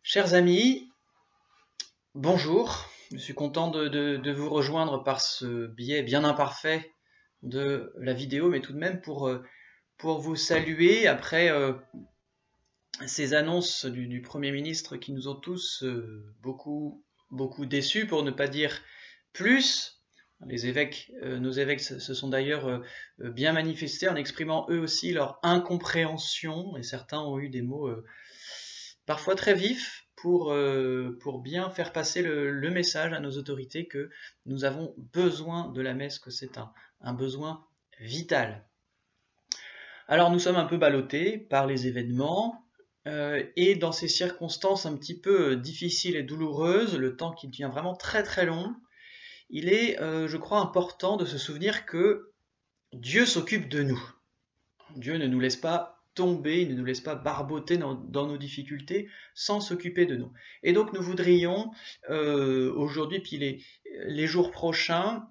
Chers amis, bonjour. Je suis content de vous rejoindre par ce biais bien imparfait de la vidéo, mais tout de même pour vous saluer après ces annonces du Premier ministre qui nous ont tous beaucoup déçus, pour ne pas dire plus. Les évêques, nos évêques se sont d'ailleurs bien manifestés en exprimant eux aussi leur incompréhension, et certains ont eu des mots parfois très vifs pour bien faire passer le message à nos autorités que nous avons besoin de la messe, que c'est un besoin vital. Alors nous sommes un peu ballottés par les événements, et dans ces circonstances un petit peu difficiles et douloureuses, le temps qui devient vraiment très très long, il est, je crois, important de se souvenir que Dieu s'occupe de nous. Dieu ne nous laisse pas tomber, il ne nous laisse pas barboter dans nos difficultés sans s'occuper de nous. Et donc nous voudrions aujourd'hui, puis les jours prochains,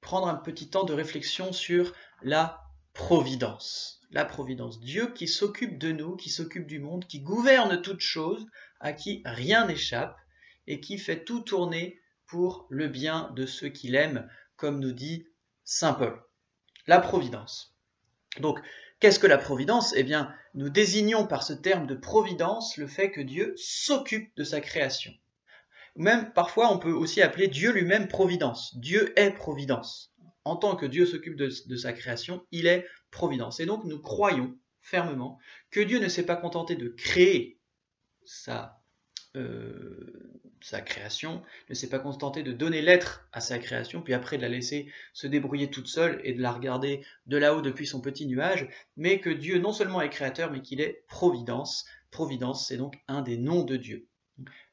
prendre un petit temps de réflexion sur la providence. La providence. Dieu qui s'occupe de nous, qui s'occupe du monde, qui gouverne toutes choses, à qui rien n'échappe, et qui fait tout tourner pour le bien de ceux qu'il aime, comme nous dit saint Paul. La providence. Donc, qu'est-ce que la providence? Eh bien, nous désignons par ce terme de providence le fait que Dieu s'occupe de sa création. Même, parfois, on peut aussi appeler Dieu lui-même providence. Dieu est providence. En tant que Dieu s'occupe de sa création, il est providence. Et donc, nous croyons fermement que Dieu ne s'est pas contenté de créer sa création, ne s'est pas contenté de donner l'être à sa création, puis après de la laisser se débrouiller toute seule et de la regarder de là-haut depuis son petit nuage, mais que Dieu non seulement est créateur, mais qu'il est providence. Providence, c'est donc un des noms de Dieu.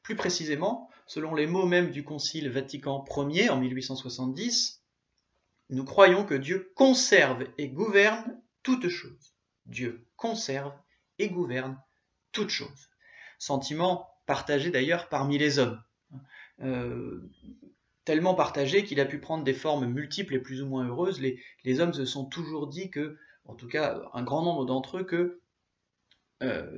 Plus précisément, selon les mots même du Concile Vatican Ier en 1870, nous croyons que Dieu conserve et gouverne toutes choses. Dieu conserve et gouverne toutes choses. Sentiment partagé d'ailleurs parmi les hommes. Tellement partagé qu'il a pu prendre des formes multiples et plus ou moins heureuses. Les hommes se sont toujours dit que, en tout cas un grand nombre d'entre eux, que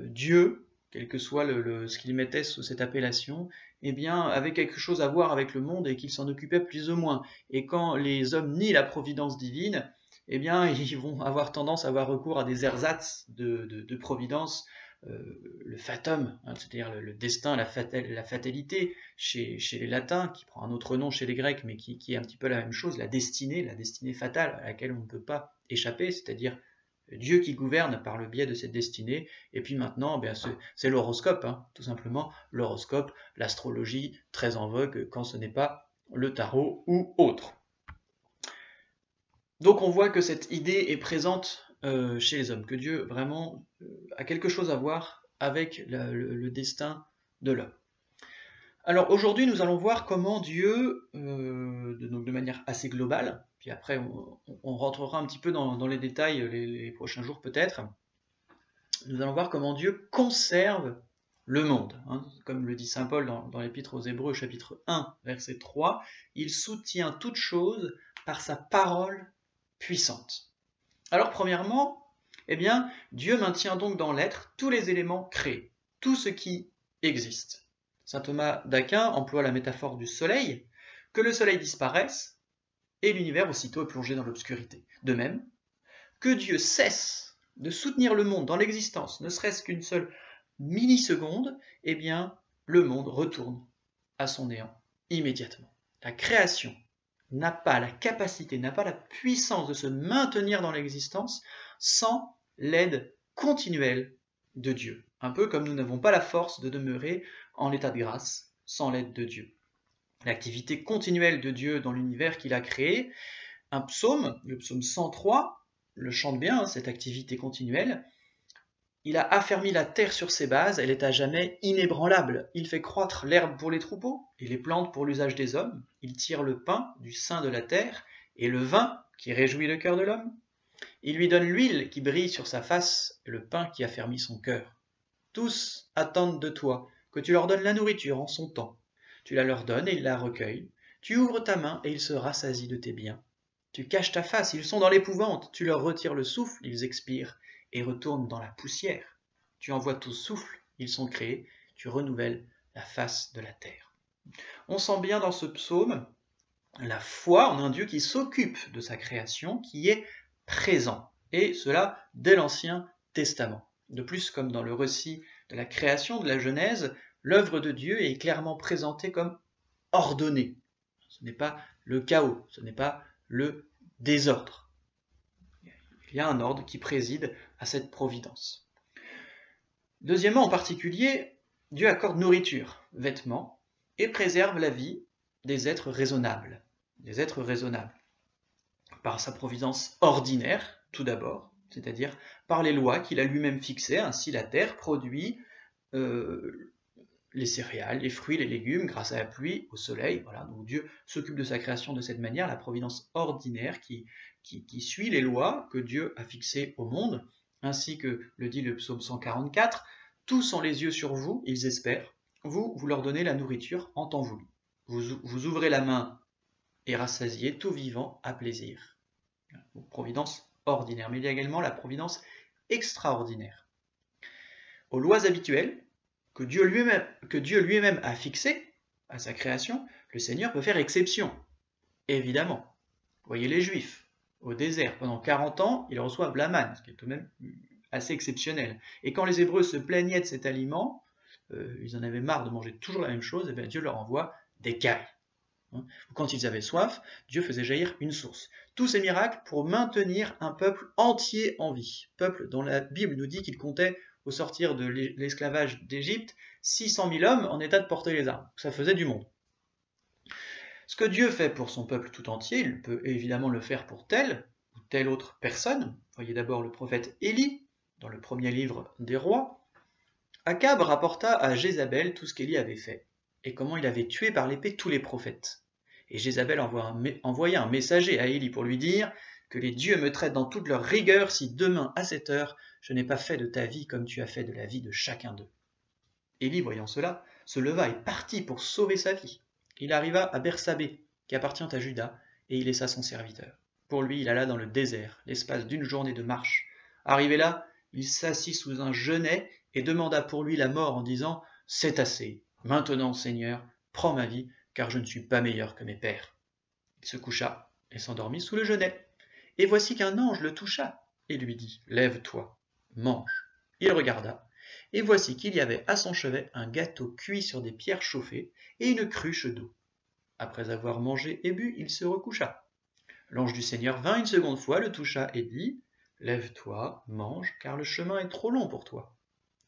Dieu, quel que soit ce qu'il mettait sous cette appellation, eh bien, avait quelque chose à voir avec le monde et qu'il s'en occupait plus ou moins. Et quand les hommes nient la providence divine, eh bien, ils vont avoir tendance à avoir recours à des ersatz de providence, le fatum, hein, c'est-à-dire le destin, la fatalité chez les latins, qui prend un autre nom chez les grecs, mais qui est un petit peu la même chose, la destinée fatale à laquelle on ne peut pas échapper, c'est-à-dire Dieu qui gouverne par le biais de cette destinée. Et puis maintenant, c'est l'horoscope, hein, tout simplement, l'horoscope, l'astrologie, très en vogue quand ce n'est pas le tarot ou autre. Donc on voit que cette idée est présente chez les hommes, que Dieu vraiment a quelque chose à voir avec le destin de l'homme. Alors aujourd'hui, nous allons voir comment Dieu, donc de manière assez globale, puis après on rentrera un petit peu dans les détails les prochains jours peut-être, nous allons voir comment Dieu conserve le monde. Hein. Comme le dit saint Paul dans l'Épître aux Hébreux, chapitre 1, verset 3, il soutient toute chose par sa parole puissante. Alors premièrement, eh bien, Dieu maintient donc dans l'être tous les éléments créés, tout ce qui existe. Saint Thomas d'Aquin emploie la métaphore du soleil, que le soleil disparaisse et l'univers aussitôt est plongé dans l'obscurité. De même, que Dieu cesse de soutenir le monde dans l'existence, ne serait-ce qu'une seule milliseconde, eh bien, le monde retourne à son néant immédiatement. La création n'a pas la capacité, n'a pas la puissance de se maintenir dans l'existence sans l'aide continuelle de Dieu. Un peu comme nous n'avons pas la force de demeurer en état de grâce sans l'aide de Dieu. L'activité continuelle de Dieu dans l'univers qu'il a créé, un psaume, le psaume 103, le chante bien, cette activité continuelle. Il a affermi la terre sur ses bases, elle est à jamais inébranlable. Il fait croître l'herbe pour les troupeaux et les plantes pour l'usage des hommes. Il tire le pain du sein de la terre et le vin qui réjouit le cœur de l'homme. Il lui donne l'huile qui brille sur sa face et le pain qui affermit son cœur. Tous attendent de toi que tu leur donnes la nourriture en son temps. Tu la leur donnes et ils la recueillent. Tu ouvres ta main et ils se rassasient de tes biens. Tu caches ta face, ils sont dans l'épouvante. Tu leur retires le souffle, ils expirent et retournent dans la poussière. Tu envoies ton souffle ils sont créés, tu renouvelles la face de la terre. On sent bien dans ce psaume la foi en un Dieu qui s'occupe de sa création, qui est présent, et cela dès l'Ancien Testament. De plus, comme dans le récit de la création de la Genèse, l'œuvre de Dieu est clairement présentée comme ordonnée. Ce n'est pas le chaos, ce n'est pas le désordre. Il y a un ordre qui préside à cette providence. Deuxièmement, en particulier, Dieu accorde nourriture, vêtements, et préserve la vie des êtres raisonnables. Des êtres raisonnables. Par sa providence ordinaire, tout d'abord, c'est-à-dire par les lois qu'il a lui-même fixées, ainsi la terre produit les céréales, les fruits, les légumes, grâce à la pluie, au soleil. Voilà. Donc Dieu s'occupe de sa création de cette manière, la providence ordinaire qui suit les lois que Dieu a fixées au monde, ainsi que le dit le psaume 144, « Tous ont les yeux sur vous, ils espèrent, vous leur donnez la nourriture en temps voulu. Vous ouvrez la main et rassasiez tout vivant à plaisir. » Donc, providence ordinaire, mais il y a également la providence extraordinaire. Aux lois habituelles, que Dieu lui-même a fixées à sa création, le Seigneur peut faire exception, évidemment. Voyez les Juifs, au désert, pendant 40 ans, ils reçoivent la manne, ce qui est tout de même assez exceptionnel. Et quand les Hébreux se plaignaient de cet aliment, ils en avaient marre de manger toujours la même chose, et bien Dieu leur envoie des cailles. Quand ils avaient soif, Dieu faisait jaillir une source. Tous ces miracles pour maintenir un peuple entier en vie. Peuple dont la Bible nous dit qu'il comptait, au sortir de l'esclavage d'Égypte, 600 000 hommes en état de porter les armes. Ça faisait du monde. Ce que Dieu fait pour son peuple tout entier, il peut évidemment le faire pour telle ou telle autre personne. Voyez d'abord le prophète Élie, dans le premier livre des rois. Akab rapporta à Jézabel tout ce qu'Élie avait fait, et comment il avait tué par l'épée tous les prophètes. Et Jézabel envoya un messager à Élie pour lui dire que les dieux me traitent dans toute leur rigueur si demain à cette heure je n'ai pas fait de ta vie comme tu as fait de la vie de chacun d'eux. Élie, voyant cela, se leva et partit pour sauver sa vie. Il arriva à Bersabée, qui appartient à Juda, et il laissa son serviteur. Pour lui, il alla dans le désert, l'espace d'une journée de marche. Arrivé là, il s'assit sous un genêt et demanda pour lui la mort en disant « C'est assez, maintenant, Seigneur, prends ma vie, car je ne suis pas meilleur que mes pères. » Il se coucha et s'endormit sous le genêt. Et voici qu'un ange le toucha et lui dit « Lève-toi, mange. » Il regarda, et voici qu'il y avait à son chevet un gâteau cuit sur des pierres chauffées et une cruche d'eau. Après avoir mangé et bu, il se recoucha. L'ange du Seigneur vint une seconde fois, le toucha et dit « Lève-toi, mange, car le chemin est trop long pour toi. »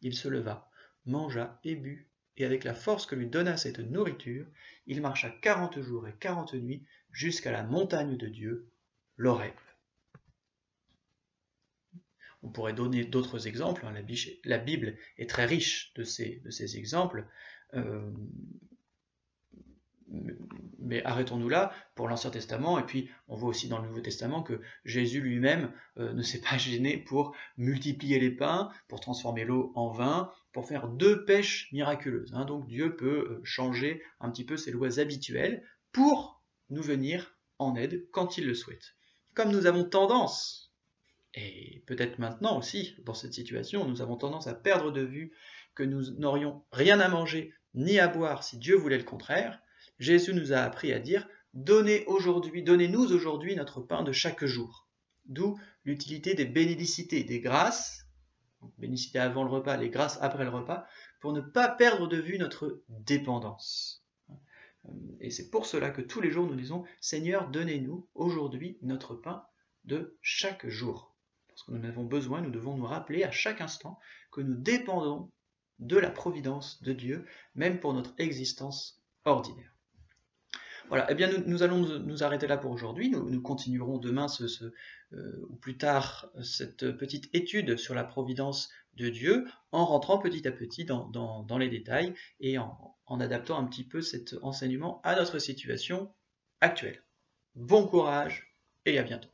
Il se leva, mangea et but, et avec la force que lui donna cette nourriture, il marcha 40 jours et 40 nuits jusqu'à la montagne de Dieu, l'Horeb. On pourrait donner d'autres exemples, la Bible est très riche de ces exemples, mais arrêtons-nous là pour l'Ancien Testament, et puis on voit aussi dans le Nouveau Testament que Jésus lui-même ne s'est pas gêné pour multiplier les pains, pour transformer l'eau en vin, pour faire 2 pêches miraculeuses. Donc Dieu peut changer un petit peu ses lois habituelles pour nous venir en aide quand il le souhaite. Comme nous avons tendance, et peut-être maintenant aussi, dans cette situation, nous avons tendance à perdre de vue que nous n'aurions rien à manger ni à boire si Dieu voulait le contraire, Jésus nous a appris à dire « Donnez-nous aujourd'hui notre pain de chaque jour ». D'où l'utilité des bénédicités, des grâces, donc bénédicité avant le repas, les grâces après le repas, pour ne pas perdre de vue notre dépendance. Et c'est pour cela que tous les jours nous disons « Seigneur, donnez-nous aujourd'hui notre pain de chaque jour ». Parce que nous en avons besoin, nous devons nous rappeler à chaque instant que nous dépendons de la providence de Dieu, même pour notre existence ordinaire. Voilà, eh bien nous allons nous arrêter là pour aujourd'hui. Nous continuerons demain ou plus tard cette petite étude sur la providence de Dieu en rentrant petit à petit dans les détails et en adaptant un petit peu cet enseignement à notre situation actuelle. Bon courage et à bientôt.